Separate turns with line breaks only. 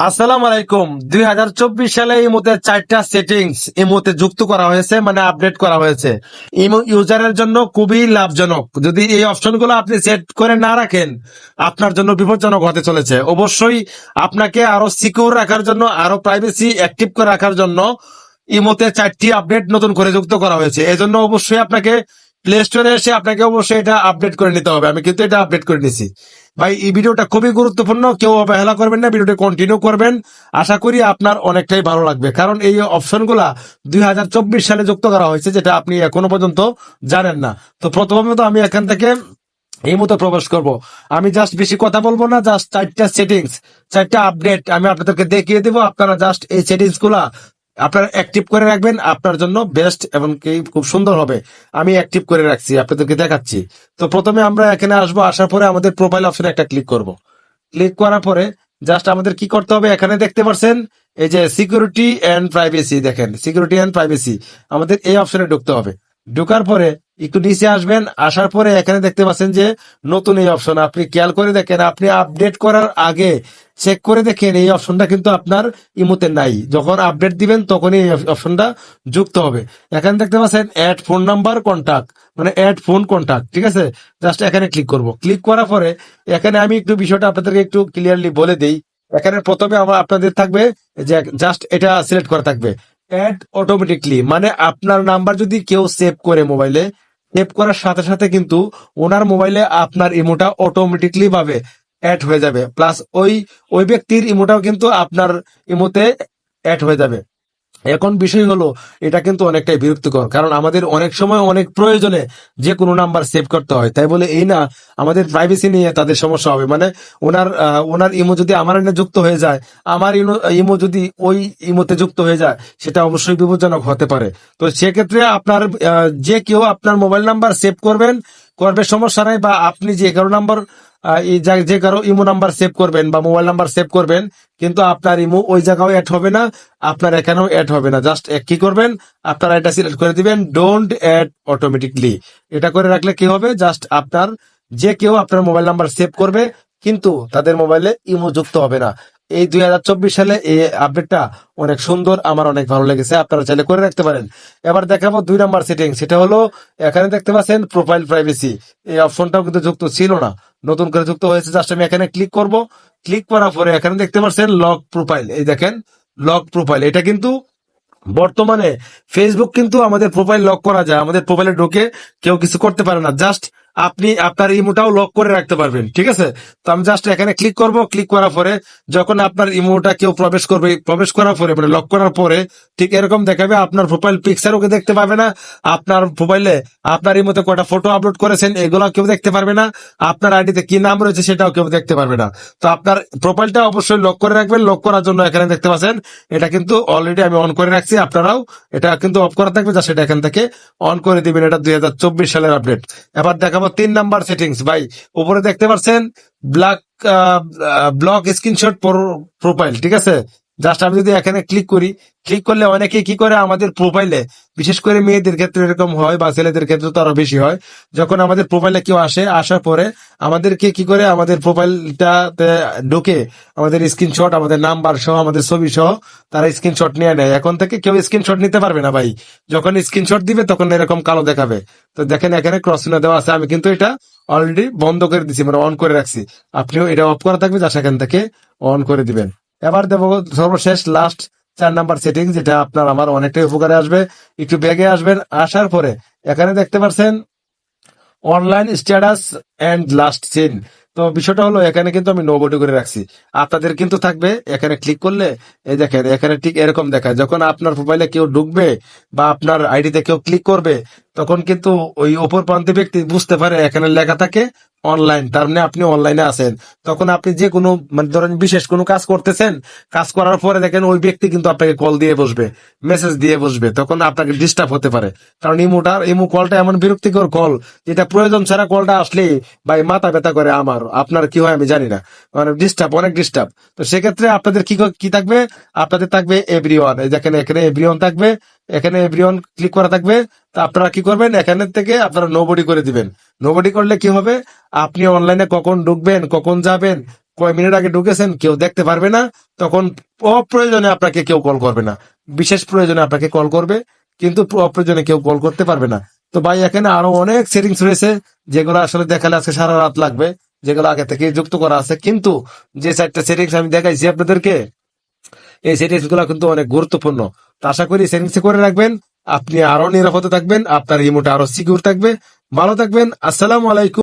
আসসালামু আলাইকুম। 2024 সালে এই মুহূর্তে 4টা সেটিংস এই মুহূর্তে যুক্ত করা হয়েছে, মানে আপডেট করা হয়েছে। ইমো ইউজারের জন্য খুবই লাভজনক। যদি এই অপশনগুলো আপনি সেট করে না রাখেন, আপনার জন্য বিপজ্জনক হতে চলেছে। অবশ্যই আপনাকে আরো সিকিউর রাখার জন্য, আরো প্রাইভেসি অ্যাক্টিভ করে রাখার জন্য ইমোতে 4টি আপডেট নতুন করে যুক্ত করা হয়েছে। এজন্য অবশ্যই আপনাকে প্লে স্টোরে এসে আপনাকে অবশ্যই এটা আপডেট করে নিতে হবে। আমি কিন্তু এটা আপডেট করে নিছি। ভাই, এই ভিডিওটা খুবই গুরুত্বপূর্ণ, কেউ অবহেলা করবেন না, ভিডিওটি কন্টিনিউ করবেন। আশা করি আপনার অনেকটাই ভালো লাগবে, কারণ এই অপশনগুলা 2024 সালে যুক্ত করা হয়েছে, যেটা আপনি এখনো পর্যন্ত জানেন না। তো প্রথমত আমি এখান থেকে এই মতো প্রবেশ করব। আমি জাস্ট বেশি কথা বলবো না, জাস্ট 4টা সেটিংস, 4টা আপডেট আমি আপনাদেরকে দেখিয়ে দেবো। আপনারা জাস্ট এই সেটিংস গুলা আপনারা অ্যাক্টিভ করে রাখবেন, আপনার জন্য বেস্ট এবং কি খুব সুন্দর হবে। আমি অ্যাক্টিভ করে রাখছি, আপনাদেরকে দেখাচ্ছি। তো প্রথমে আমরা এখানে আসবো, আসার পরে আমাদের প্রোফাইল অপশনে একটা ক্লিক করব। ক্লিক করার পরে জাস্ট আমাদের কি করতে হবে, এখানে দেখতে পাচ্ছেন এই যে সিকিউরিটি এন্ড প্রাইভেসি, দেখেন সিকিউরিটি এন্ড প্রাইভেসি, আমাদের এই অপশনে ঢুকতে হবে। ঢোকার পরে একটু নিচে আসবেন, আসার পরে এখানে দেখতে পাচ্ছেন যে নতুন এই অপশন, আপনি খেয়াল করে দেখেন, আপনি আপডেট করার আগে চেক করে দেখেন এই অপশনটা কিন্তু আপনার ইমোতে নাই। যখন আপডেট দিবেন তখনই এই অপশনটা যুক্ত হবে। এখানে দেখতে পাচ্ছেন অ্যাড ফোন নাম্বার কন্টাক্ট, মানে অ্যাড ফোন কন্টাক্ট, ঠিক আছে। জাস্ট এখানে ক্লিক করব। ক্লিক করার পরে এখানে আমি একটু বিষয়টা আপনাদেরকে একটু ক্লিয়ারলি বলে দেই। এখানে প্রথমে আমার আপনাদের থাকবে যে জাস্ট এটা সিলেক্ট করা থাকবে অ্যাড অটোমেটিকলি, মানে আপনার নাম্বার যদি কেউ সেভ করে মোবাইলে, সেভ করার সাথে সাথে কিন্তু ওনার মোবাইলে আপনার ইমোটা অটোমেটিকলি ভাবে অ্যাড হয়ে যাবে। প্লাস ওই ওই ব্যক্তির ইমোটাও কিন্তু আপনার ইমোতে অ্যাড হয়ে যাবে। এখন বিষয় হলো, এটা কিন্তু অনেকটাই বিরক্তিকর, কারণ আমাদের অনেক সময় অনেক প্রয়োজনে যে কোনো নাম্বার সেভ করতে হয়। তাই বলে এই না আমাদের প্রাইভেসি নিয়ে তাদের সমস্যা হবে, মানে ওনার ইমো যদি আমার এনে যুক্ত হয়ে যায়, আমার ইমো যদি ওই ইমোতে যুক্ত হয়ে যায়, সেটা অবশ্যই বিপজ্জনক হতে পারে। তো সেক্ষেত্রে আপনার যে কেউ আপনার মোবাইল নাম্বার সেভ করবে সমস্যা নাই, বা আপনি যে কারো নাম্বার যে কারো ইমো নাম্বার সেভ করবেন বা মোবাইল নাম্বার সেভ করবেন, কিন্তু আপনার ইমো ওই জায়গাও অ্যাড হবে না, আপনার এখানেও অ্যাড হবে না। জাস্ট কি করবেন, আপনারা এটা সিলেক্ট করে দিবেন ডোন্ট অ্যাড অটোমেটিকলি। এটা করে রাখলে কি হবে, জাস্ট আপনার যে কেউ আপনার মোবাইল নাম্বার সেভ করবে, কিন্তু তাদের মোবাইলে ইমো যুক্ত হবে না। এই 2024 সালে এই আপডেটটা অনেক সুন্দর, আমার অনেক ভালো লেগেছে, আপনারা চাইলে করে রাখতে পারেন। এবার দেখাবো 2 নাম্বার সেটিং, সেটা হলো এখানে দেখতে পাচ্ছেন প্রোফাইল প্রাইভেসি। এই অপশনটাও কিন্তু যুক্ত ছিল না, নতুন করে যুক্ত হয়েছে। জাস্ট আমি এখানে ক্লিক করব। ক্লিক করার পরে এখানে দেখতে পাচ্ছেন লক প্রোফাইল, এই দেখেন লক প্রোফাইল। এটা কিন্তু বর্তমানে ফেসবুক কিন্তু আমাদের প্রোফাইল লক করা যায়, আমাদের প্রোফাইলে ঢুকে কেউ কিছু করতে পারে না। জাস্ট আপনি আপনার ইমোটাও লক করে রাখতে পারবেন, ঠিক আছে। তো আমি জাস্ট এখানে ক্লিক করব। ক্লিক করার পরে যখন আপনার ইমোটা কেউ প্রবেশ করবে, প্রবেশ করার পরে মানে লক করার পরে ঠিক এরকম দেখাবে, আপনার প্রোফাইল পিকচার ওকে দেখতে পাবে না, আপনার প্রোফাইলে আপনার ইমোতে কয়টা ফটো আপলোড করেছেন এগুলো কেউ দেখতে পারবে না, আপনার আইডিতে কি নাম রয়েছে সেটাও কেউ দেখতে পারবে না। তো আপনার প্রোফাইলটা অবশ্যই লক করে রাখবেন। লক করার জন্য এখানে দেখতে পাচ্ছেন এটা কিন্তু অলরেডি আমি অন করে রাখছি, আপনারাও এটা কিন্তু অফ করা থাকবে, যা সেটা এখান থেকে অন করে দিবেন। এটা 2024 সালের আপডেট। এবার দেখাবো 3 নাম্বার সেটিংস। ভাই, উপরে দেখতে পাচ্ছেন ব্ল্যাক ব্লক স্ক্রিনশট প্রোফাইল, ঠিক আছে। জাস্ট আমি যদি এখানে ক্লিক করি, ক্লিক করলে অনেকে কি করে আমাদের প্রোফাইলে, বিশেষ করে মেয়েদের ক্ষেত্রে এরকম হয়, বা ছেলেদের ক্ষেত্রে তো আরো বেশি হয়, যখন আমাদের প্রোফাইলে কেউ আসে, আসার পরে আমাদেরকে কি করে আমাদের প্রোফাইলটাতে ঢুকে আমাদের স্ক্রিনশট, আমাদের নাম্বার সহ, আমাদের ছবি সহ তারা স্ক্রিনশট নিয়ে নেয়। এখন থেকে কেউ স্ক্রিনশট নিতে পারবে না ভাই। যখন স্ক্রিনশট দিবে তখন এরকম কালো দেখাবে। তো দেখেন এখানে ক্রস চিহ্ন দেওয়া আছে, আমি কিন্তু এটা অলরেডি বন্ধ করে দিছি, মানে অন করে রাখছি। আপনিও এটা অফ করা থাকবে, যা সেখান থেকে অন করে দিবেন। এবার দেবো সর্বশেষ লাস্ট 4 নাম্বার সেটিং, যেটা আপনার আমার অনেকটাই উপকারে আসবে। একটু ব্যাগে আসবেন, আসার পরে এখানে দেখতে পাচ্ছেন online status and last seen. তো বিষয়টা হলো, এখানে কিন্তু আমি নো বডি করে রাখছি, আপনাদের কিন্তু থাকবে। এখানে ক্লিক করলে এই দেখেন এখানে ঠিক এরকম দেখায়, যখন আপনার প্রোফাইলে কেউ ঢুকবে বা আপনার আইডিতে কেউ ক্লিক করবে, তখন কিন্তু ওই অপর প্রান্তে ব্যক্তি বুঝতে পারে এখানে লেখা থাকে অনলাইন, তার মানে আপনি অনলাইনে আছেন। তখন আপনি যে কোনো, মানে ধরেন বিশেষ কোনো কাজ করতেছেন, কাজ করার পরে দেখেন ওই ব্যক্তি কিন্তু আপনাকে কল দিয়ে বসবে, মেসেজ দিয়ে বসবে, তখন আপনাকে ডিস্টার্ব হতে পারে। কারণ ইমো কলটা এমন বিরক্তিকর কল, যেটা প্রয়োজন ছাড়া কলটা আসলে ভাই মাথা ব্যথা করে আমার, আপনার কি হয় আমি জানি না, মানে ডিস্টার্ব, অনেক ডিস্টার্ব। তো সেক্ষেত্রে আপনাদের কি থাকবে, আপনাদের থাকবে এভরিওয়ান, এই দেখেন এখানে এভরিওয়ান থাকবে, এখানে এভরিওয়ান ক্লিক করা থাকবে। তা আপনারা কি করবেন, এখানে থেকে আপনারা নোবডি করে দিবেন। নোবডি করলে কি হবে, আপনি অনলাইনে কখন ঢুকবেন, কখন যাবেন, কয় মিনিট আগে ঢুকেছেন কেউ দেখতে পারবে না, তখন অপ্রয়োজনে আপনাকে কেউ কল করবে না। বিশেষ প্রয়োজনে আপনাকে কল করবে, কিন্তু অপ্রয়োজনে কেউ কল করতে পারবে না। তো ভাই এখানে আরো অনেক সেটিংস রয়েছে, যেগুলো আসলে দেখালে আজকে সারা রাত লাগবে, যেগুলো আগে থেকে যুক্ত করা আছে। কিন্তু যে 4টা সেটিংস আমি দেখাইছি আপনাদেরকে, এই সেটিংস গুলো কিন্তু অনেক গুরুত্বপূর্ণ। তো আশা করি সেটিংস করে রাখবেন, আপনি আরো নিরাপদে থাকবেন, আপনার রিমোট আরো সিকিউর থাকবে। ভালো থাকবেন, আসসালামু আলাইকুম।